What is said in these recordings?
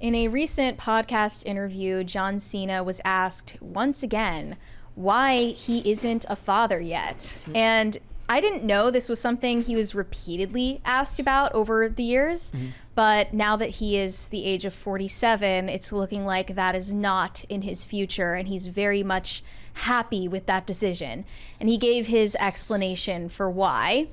In a recent podcast interview, John Cena was asked once again why he isn't a father yet. And I didn't know this was something he was repeatedly asked about over the years, but now that he is the age of 47, it's looking like that is not in his future, and he's very much happy with that decision. And he gave his explanation for why.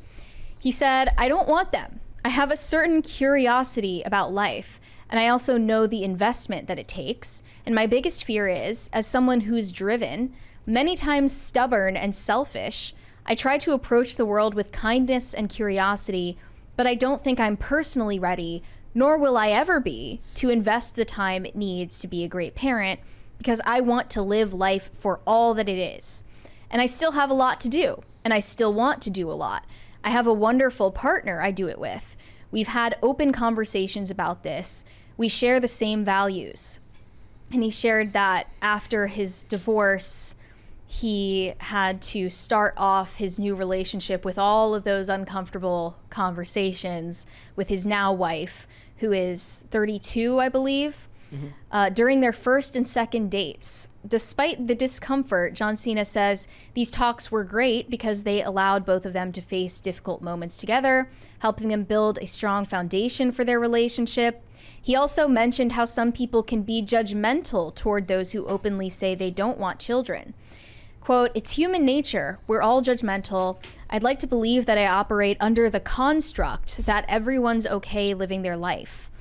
He said, "I don't want them. I have a certain curiosity about life, and I also know the investment that it takes. And my biggest fear is, as someone who's driven, many times stubborn and selfish, I try to approach the world with kindness and curiosity, but I don't think I'm personally ready, nor will I ever be, to invest the time it needs to be a great parent, because I want to live life for all that it is. And I still have a lot to do, and I still want to do a lot. I have a wonderful partner I do it with. We've had open conversations about this. We share the same values." And he shared that after his divorce, he had to start off his new relationship with all of those uncomfortable conversations with his now wife, who is 32, I believe, during their first and second dates. Despite the discomfort, John Cena says these talks were great because they allowed both of them to face difficult moments together, helping them build a strong foundation for their relationship. He also mentioned how some people can be judgmental toward those who openly say they don't want children. Quote, "It's human nature. We're all judgmental. I'd like to believe that I operate under the construct that everyone's okay living their life."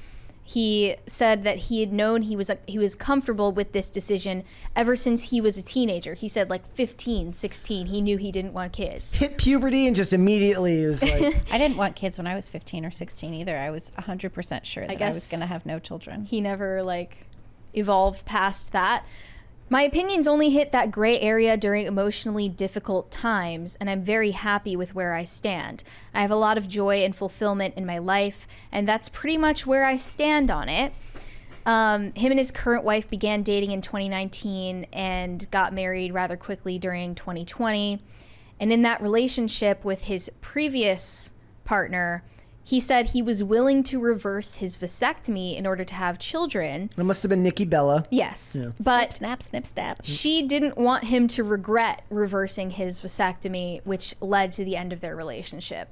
He said that he had known he was comfortable with this decision ever since he was a teenager. He said like 15, 16, he knew he didn't want kids. Hit puberty and just immediately is like... I didn't want kids when I was 15 or 16 either. I was 100% sure that I was going to have no children. He never evolved past that. "My opinions only hit that gray area during emotionally difficult times, and I'm very happy with where I stand. I have a lot of joy and fulfillment in my life, and that's pretty much where I stand on it." Him and his current wife began dating in 2019 and got married rather quickly during 2020. And in that relationship with his previous partner, he said he was willing to reverse his vasectomy in order to have children. It must have been Nikki Bella. Yes. Yeah. But Snip, snap, snip, snap. she didn't want him to regret reversing his vasectomy, which led to the end of their relationship.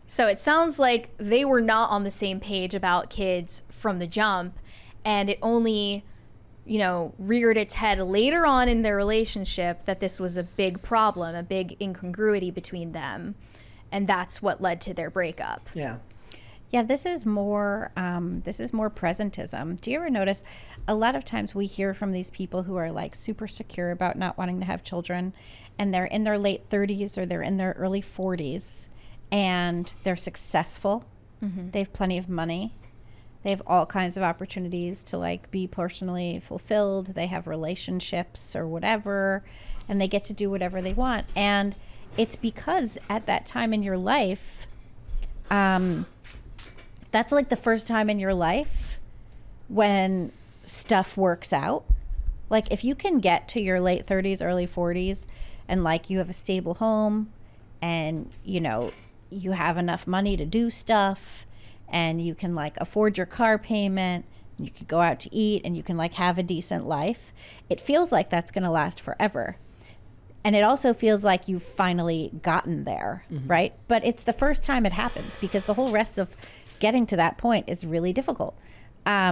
So it sounds like they were not on the same page about kids from the jump, and it only, reared its head later on in their relationship that this was a big problem, a big incongruity between them, and that's what led to their breakup. Yeah. Yeah, this is more presentism. Do you ever notice a lot of times we hear from these people who are super secure about not wanting to have children, and they're in their late 30s or they're in their early 40s, and they're successful. They have plenty of money. They have all kinds of opportunities to be personally fulfilled. They have relationships or whatever, and they get to do whatever they want. And it's because at that time in your life, that's the first time in your life when stuff works out. If you can get to your late 30s, early 40s, and you have a stable home, and you have enough money to do stuff, and you can afford your car payment, and you can go out to eat, and you can have a decent life, it feels like that's going to last forever. And it also feels like you've finally gotten there, right? But it's the first time it happens, because the whole rest of getting to that point is really difficult. I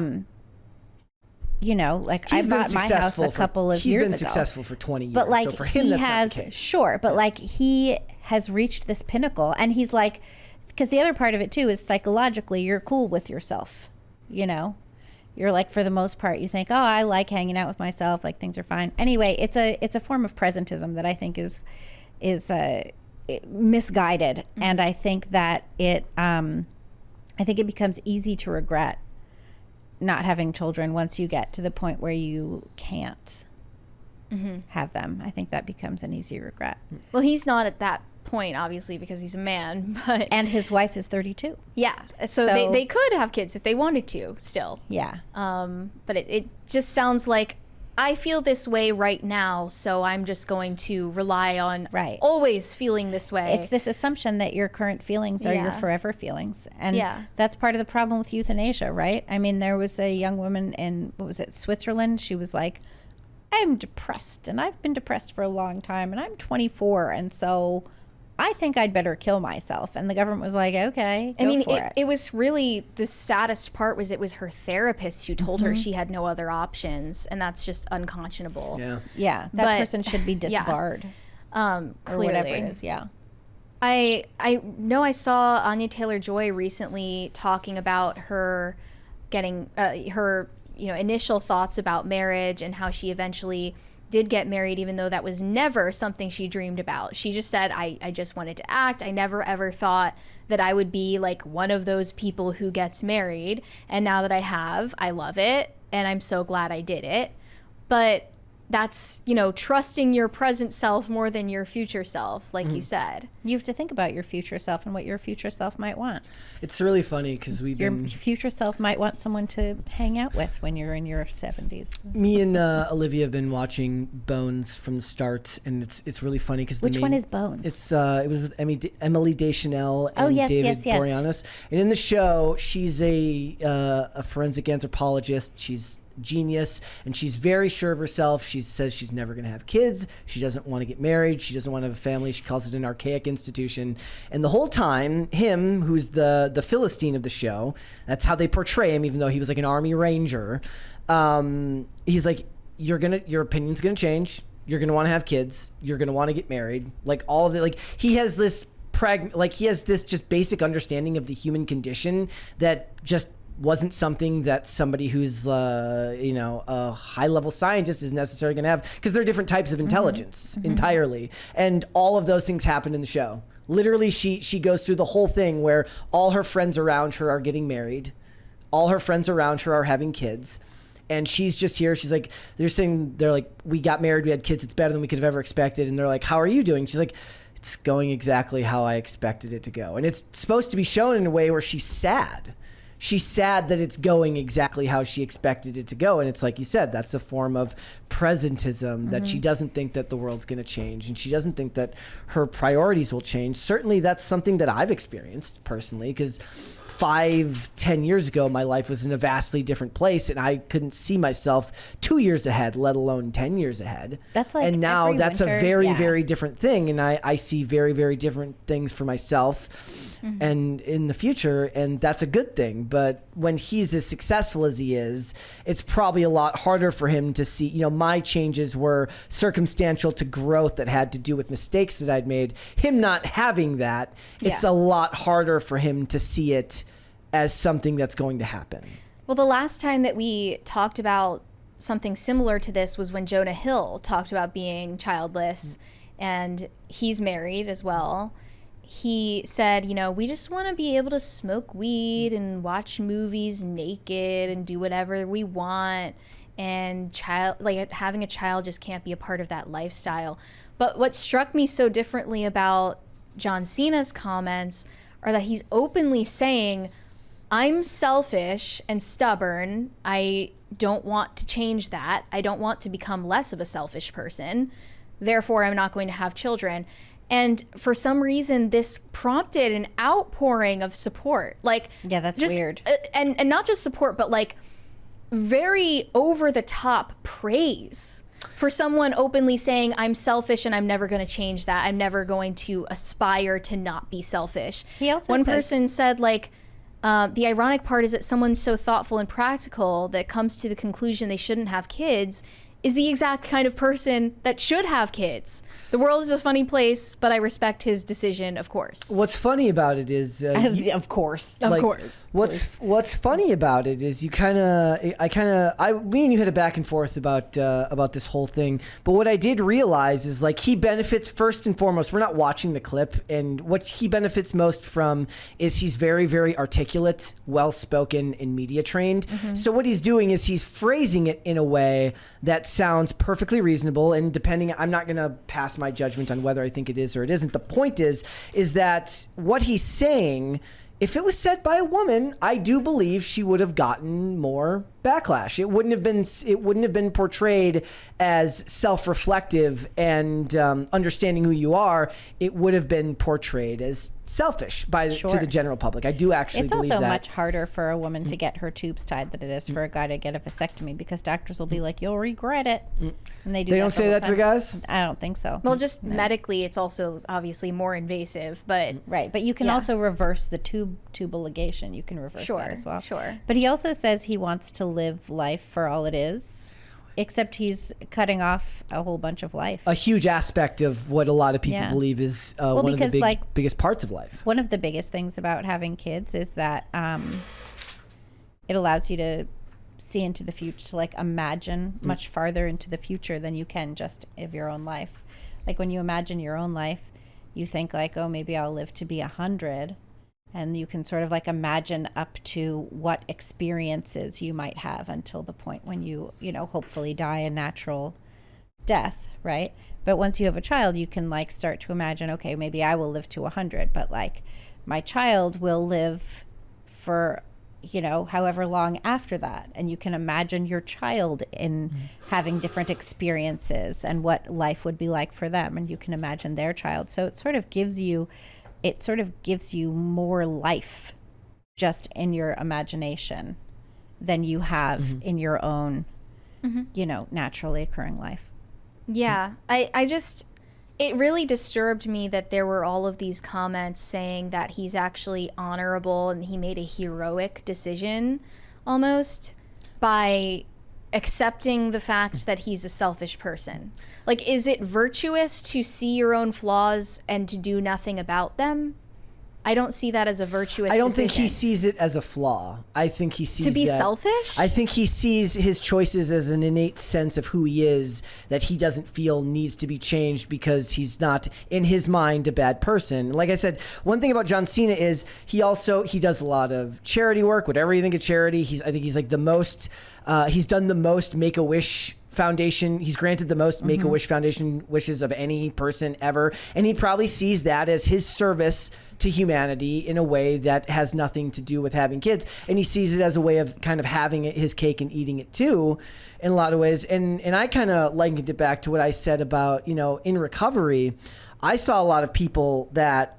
bought my house a couple of years ago. He's been successful for 20 years. But so for him, that's not the case. Sure, but he has reached this pinnacle, and he's because the other part of it too is psychologically you're cool with yourself. You're for the most part, you think, oh, I like hanging out with myself, things are fine. Anyway, it's a form of presentism that I think is misguided, and I think that it becomes easy to regret not having children once you get to the point where you can't have them. I think that becomes an easy regret. Well, he's not at that point, obviously, because he's a man, but... And his wife is 32. Yeah, so they could have kids if they wanted to, still. Yeah. But it just sounds like I feel this way right now, so I'm just going to rely on Right. always feeling this way. It's this assumption that your current feelings are your Yeah. forever feelings. And Yeah. that's part of the problem with euthanasia, right? I mean, there was a young woman in, what was it, Switzerland? She was like, I'm depressed, and I've been depressed for a long time, and I'm 24, and so I think I'd better kill myself. And the government was like, okay, go for it. It was really, the saddest part was it was her therapist who told her she had no other options, and that's just unconscionable. Yeah. Yeah, that But- person should be yeah. disbarred Clearly. or whatever it is. Yeah. I know I saw Anya Taylor-Joy recently talking about her getting her initial thoughts about marriage and how she eventually did get married, even though that was never something she dreamed about. She just said, I just wanted to act. I never ever thought that I would be like one of those people who gets married. And now that I have, I love it. And I'm so glad I did it. But that's, trusting your present self more than your future self, like you said. You have to think about your future self and what your future self might want. It's really funny because Your future self might want someone to hang out with when you're in your 70s. me and Olivia have been watching Bones from the start, and it's really funny because Which one is Bones? It was with Emily Deschanel and yes, David yes. Boreanaz, and in the show, she's a forensic anthropologist. She's genius, and she's very sure of herself. She says she's never going to have kids. She doesn't want to get married. She doesn't want to have a family. She calls it an archaic institution. And the whole time, him, who's the Philistine of the show, that's how they portray him, even though he was like an army ranger. He's like, your opinion's gonna change. You're gonna want to have kids. You're gonna want to get married. Like all of it. Like he has this just basic understanding of the human condition that just wasn't something that somebody who's a high level scientist is necessarily going to have, because there are different types of intelligence entirely, and all of those things happen in the show. Literally, she goes through the whole thing where all her friends around her are getting married, all her friends around her are having kids, and she's just here. She's like, they're like, we got married, we had kids, it's better than we could have ever expected. And they're like, how are you doing? She's like, it's going exactly how I expected it to go. And it's supposed to be shown in a way where she's sad. She's sad that it's going exactly how she expected it to go. And it's like you said, that's a form of presentism, that she doesn't think that the world's going to change, and she doesn't think that her priorities will change. Certainly that's something that I've experienced personally, because 5-10 years ago, my life was in a vastly different place, and I couldn't see myself 2 years ahead, let alone 10 years ahead. That's like and now every that's winter, a very, yeah. very different thing. And I see very, very different things for myself and in the future, and that's a good thing. But when he's as successful as he is, it's probably a lot harder for him to see, my changes were circumstantial to growth that had to do with mistakes that I'd made. Him not having that, it's a lot harder for him to see it as something that's going to happen. Well, the last time that we talked about something similar to this was when Jonah Hill talked about being childless, and he's married as well. He said, we just want to be able to smoke weed and watch movies naked and do whatever we want. And having a child just can't be a part of that lifestyle. But what struck me so differently about John Cena's comments are that he's openly saying, I'm selfish and stubborn. I don't want to change that. I don't want to become less of a selfish person. Therefore, I'm not going to have children. And for some reason, this prompted an outpouring of support. Yeah, that's weird. And not just support, but very over the top praise for someone openly saying, I'm selfish and I'm never going to change that. I'm never going to aspire to not be selfish. He also One person said, the ironic part is that someone so thoughtful and practical that comes to the conclusion they shouldn't have kids is the exact kind of person that should have kids. The world is a funny place, but I respect his decision, of course. What's funny about it is... of course. Of course. What's funny about it is me and you had a back and forth about this whole thing. But what I did realize is he benefits first and foremost. We're not watching the clip, and what he benefits most from is he's very, very articulate, well-spoken, and media trained. So what he's doing is he's phrasing it in a way that sounds perfectly reasonable, and I'm not going to pass my judgment on whether I think it is or it isn't. The point is that what he's saying if it was said by a woman, I do believe she would have gotten more backlash. It wouldn't have been portrayed as self-reflective and understanding who you are. It would have been portrayed as selfish to the general public. I do actually believe that. It's also much harder for a woman to get her tubes tied than it is for a guy to get a vasectomy, because doctors will be like, "You'll regret it," and they don't say that to the guys. I don't think so. Well, just medically, it's also obviously more invasive, but right. But you can also reverse the tubal ligation. You can reverse that as well. Sure. But he also says he wants to live life for all it is, except he's cutting off a whole bunch of life. A huge aspect of what a lot of people believe is one of the biggest parts of life. One of the biggest things about having kids is that it allows you to see into the future, to like imagine much farther into the future than you can just of your own life. Like when you imagine your own life, you think like, oh, maybe I'll live to be 100. And you can sort of like imagine up to what experiences you might have until the point when you hopefully die a natural death, right? But once you have a child, you can like start to imagine, okay, maybe I will live to 100, but like my child will live for, however long after that. And you can imagine your child in having different experiences and what life would be like for them. And you can imagine their child. So it sort of gives you more life just in your imagination than you have in your own, naturally occurring life. Yeah. It really disturbed me that there were all of these comments saying that he's actually honorable and he made a heroic decision almost by accepting the fact that he's a selfish person. Like, is it virtuous to see your own flaws and to do nothing about them? I don't see that as a virtuous decision. think he sees it as a flaw. I think he sees to be selfish? I think he sees his choices as an innate sense of who he is that he doesn't feel needs to be changed because he's not, in his mind, a bad person. Like I said, one thing about John Cena is he does a lot of charity work, whatever you think of charity. I think he's like the most, he's done the most Make-A-Wish Foundation. He's granted the most Make-A-Wish Foundation wishes of any person ever. And he probably sees that as his service to humanity in a way that has nothing to do with having kids. And he sees it as a way of kind of having his cake and eating it too in a lot of ways. And I kind of likened it back to what I said about, in recovery, I saw a lot of people that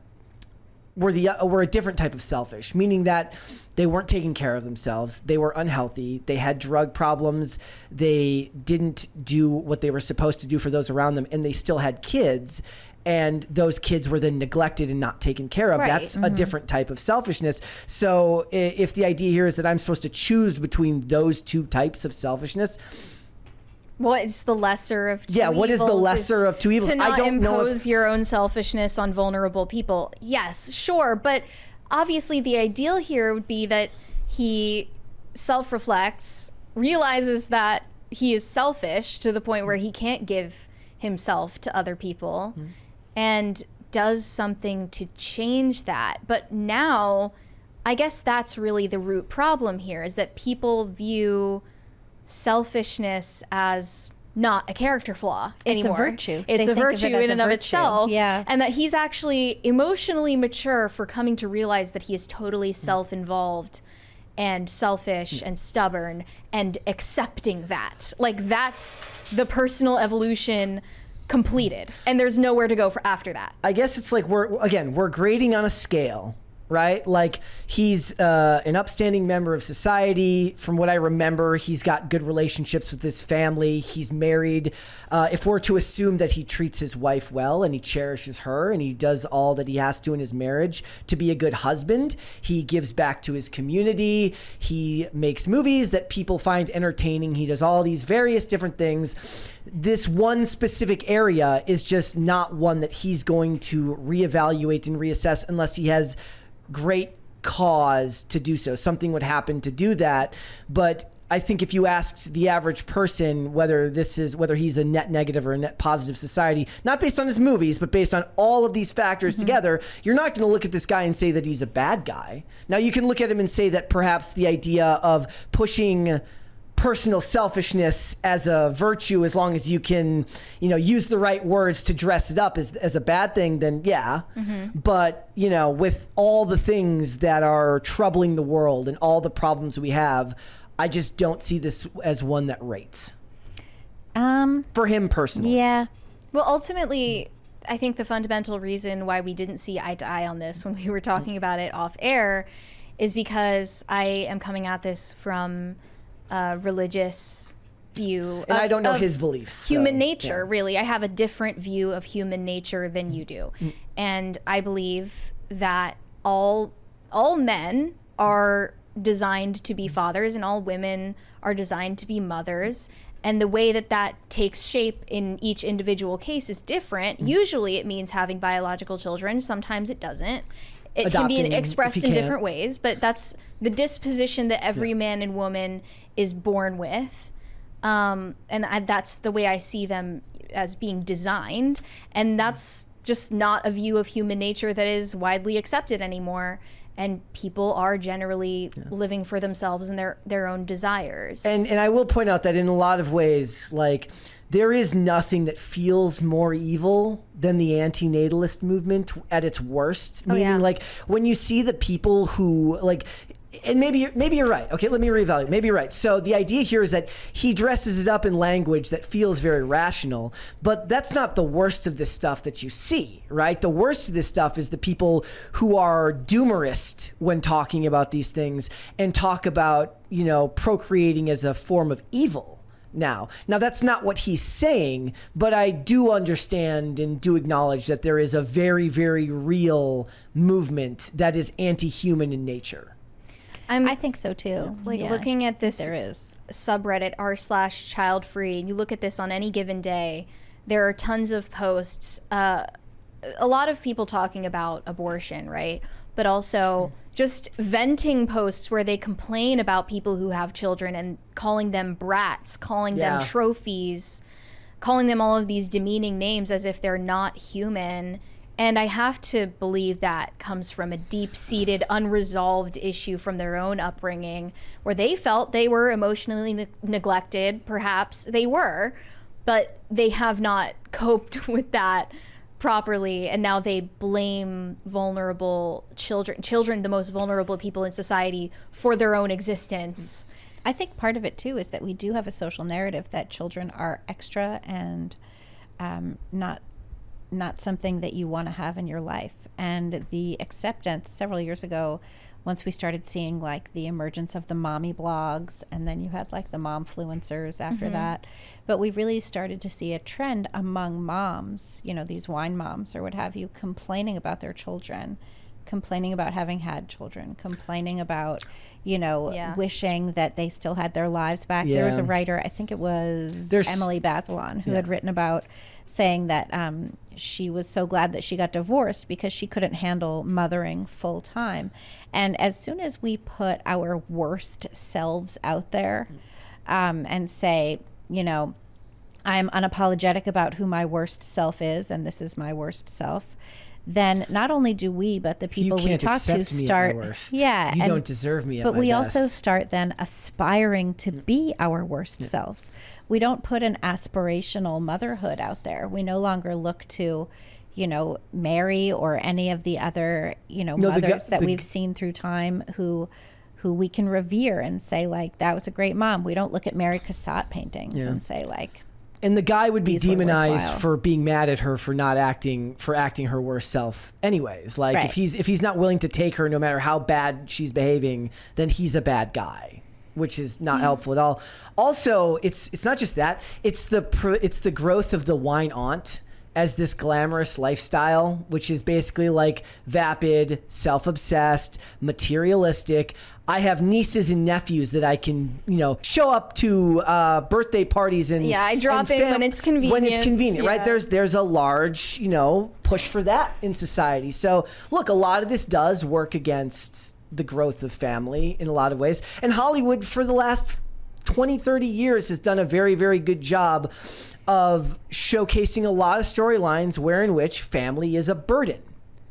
were a different type of selfish, meaning that they weren't taking care of themselves. They were unhealthy. They had drug problems. They didn't do what they were supposed to do for those around them, and they still had kids. And those kids were then neglected and not taken care of. Right. That's a different type of selfishness. So if the idea here is that I'm supposed to choose between those two types of selfishness, what is the lesser of two evils? Yeah, what is the lesser of two evils? To not impose your own selfishness on vulnerable people. Yes, sure. But obviously the ideal here would be that he self-reflects, realizes that he is selfish to the point where he can't give himself to other people, and does something to change that. But now, I guess that's really the root problem here, is that people view selfishness as not a character flaw anymore. It's a virtue. It's a virtue in and of itself. Yeah. And that he's actually emotionally mature for coming to realize that he is totally self-involved and selfish and stubborn, and accepting that. Like, that's the personal evolution completed. And there's nowhere to go for after that. I guess it's like we're grading on a scale, right? Like, he's an upstanding member of society. From what I remember, he's got good relationships with his family. He's married. If we're to assume that he treats his wife well and he cherishes her and he does all that he has to in his marriage to be a good husband, he gives back to his community. He makes movies that people find entertaining. He does all these various different things. This one specific area is just not one that he's going to reevaluate and reassess unless he has great cause to do so. Something would happen to do that. But I think if you asked the average person whether he's a net negative or a net positive society, not based on his movies, but based on all of these factors together, you're not going to look at this guy and say that he's a bad guy. Now, you can look at him and say that perhaps the idea of pushing personal selfishness as a virtue, as long as you can, use the right words to dress it up as a bad thing, then yeah. But, with all the things that are troubling the world and all the problems we have, I just don't see this as one that rates. For him personally. Yeah. Well, ultimately, I think the fundamental reason why we didn't see eye to eye on this when we were talking about it off air is because I am coming at this from a religious view. And I don't know his beliefs. Human nature, really. I have a different view of human nature than you do. And I believe that all men are designed to be fathers and all women are designed to be mothers. And the way that takes shape in each individual case is different. Usually it means having biological children. Sometimes it doesn't. It Adopting, can be expressed in can. different ways, but that's the disposition that every man and woman is born with. That's the way I see them as being designed. And that's just not a view of human nature that is widely accepted anymore. And people are generally living for themselves and their own desires. And I will point out that in a lot of ways, like, there is nothing that feels more evil than the antinatalist movement at its worst. Meaning, like, when you see the people who, like, and maybe you're right. Okay, let me reevaluate. Maybe you're right. So the idea here is that he dresses it up in language that feels very rational, but that's not the worst of this stuff that you see, right? The worst of this stuff is the people who are doomerist when talking about these things and talk about, procreating as a form of evil. Now that's not what he's saying, but I do understand and do acknowledge that there is a very, very real movement that is anti-human in nature. I think so too. Looking at this there is subreddit r/childfree, and you look at this on any given day, there are tons of posts, a lot of people talking about abortion, right? But also just venting posts where they complain about people who have children and calling them brats, calling them trophies, calling them all of these demeaning names as if they're not human. And I have to believe that comes from a deep-seated, unresolved issue from their own upbringing, where they felt they were emotionally neglected. Perhaps they were, but they have not coped with that properly, and now they blame vulnerable children, the most vulnerable people in society, for their own existence. I think part of it, too, is that we do have a social narrative that children are extra and not something that you want to have in your life. And the acceptance several years ago, once we started seeing like the emergence of the mommy blogs, and then you had like the momfluencers after that. But we really started to see a trend among moms, these wine moms or what have you, complaining about their children, complaining about having had children, complaining about, wishing that they still had their lives back. There was a writer, I think it was Emily Bazelon, who had written about saying that she was so glad that she got divorced because she couldn't handle mothering full time. And as soon as we put our worst selves out there and say, I'm unapologetic about who my worst self is, and this is my worst self, then not only do we, but the people we talk to start, you don't deserve me at my best. But we also best. start then aspiring to be our worst selves. We don't put an aspirational motherhood out there. We no longer look to, Mary or any of the other, mothers that we've seen through time who we can revere and say like, that was a great mom. We don't look at Mary Cassatt paintings and say like, and the guy would be these were demonized worthwhile. for being mad at her for not acting her worst self anyways. Like Right. if he's not willing to take her no matter how bad she's behaving, then he's a bad guy, which is not helpful at all. Also, it's not just that. It's the growth of the wine aunt as this glamorous lifestyle, which is basically like vapid, self-obsessed, materialistic. I have nieces and nephews that I can, show up to birthday parties and I drop in when it's convenient. When it's convenient, right? Yeah. There's a large, push for that in society. So look, a lot of this does work against the growth of family in a lot of ways. And Hollywood for the last 20, 30 years has done a very, very good job of showcasing a lot of storylines in which family is a burden.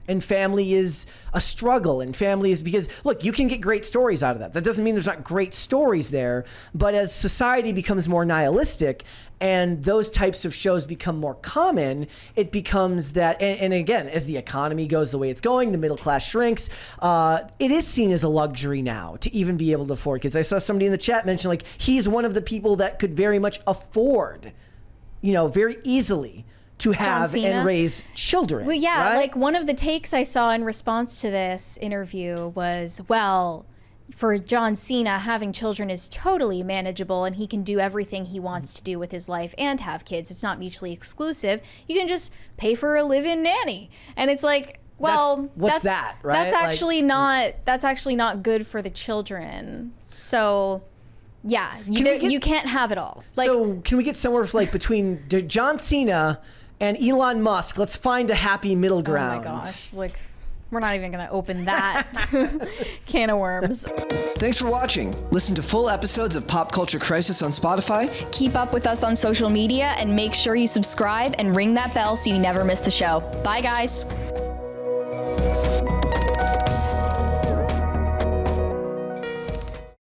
and family is a struggle, and family is because, look, you can get great stories out of that. That doesn't mean there's not great stories there, but as society becomes more nihilistic and those types of shows become more common, it becomes that, and again, as the economy goes the way it's going, the middle class shrinks, it is seen as a luxury now to even be able to afford kids. I saw somebody in the chat mention, like, he's one of the people that could very much afford, very easily to have and raise children. Well, yeah, right? like one of the takes I saw in response to this interview was, well, for John Cena, having children is totally manageable and he can do everything he wants to do with his life and have kids. It's not mutually exclusive. You can just pay for a live-in nanny. And it's like, well, what's that, right? That's actually not good for the children. So yeah, you can't have it all. Like, so can we get somewhere like between John Cena and Elon Musk? Let's find a happy middle ground. Oh my gosh, like, we're not even going to open that can of worms. Thanks for watching. Listen to full episodes of Pop Culture Crisis on Spotify. Keep up with us on social media and make sure you subscribe and ring that bell so you never miss the show. Bye, guys.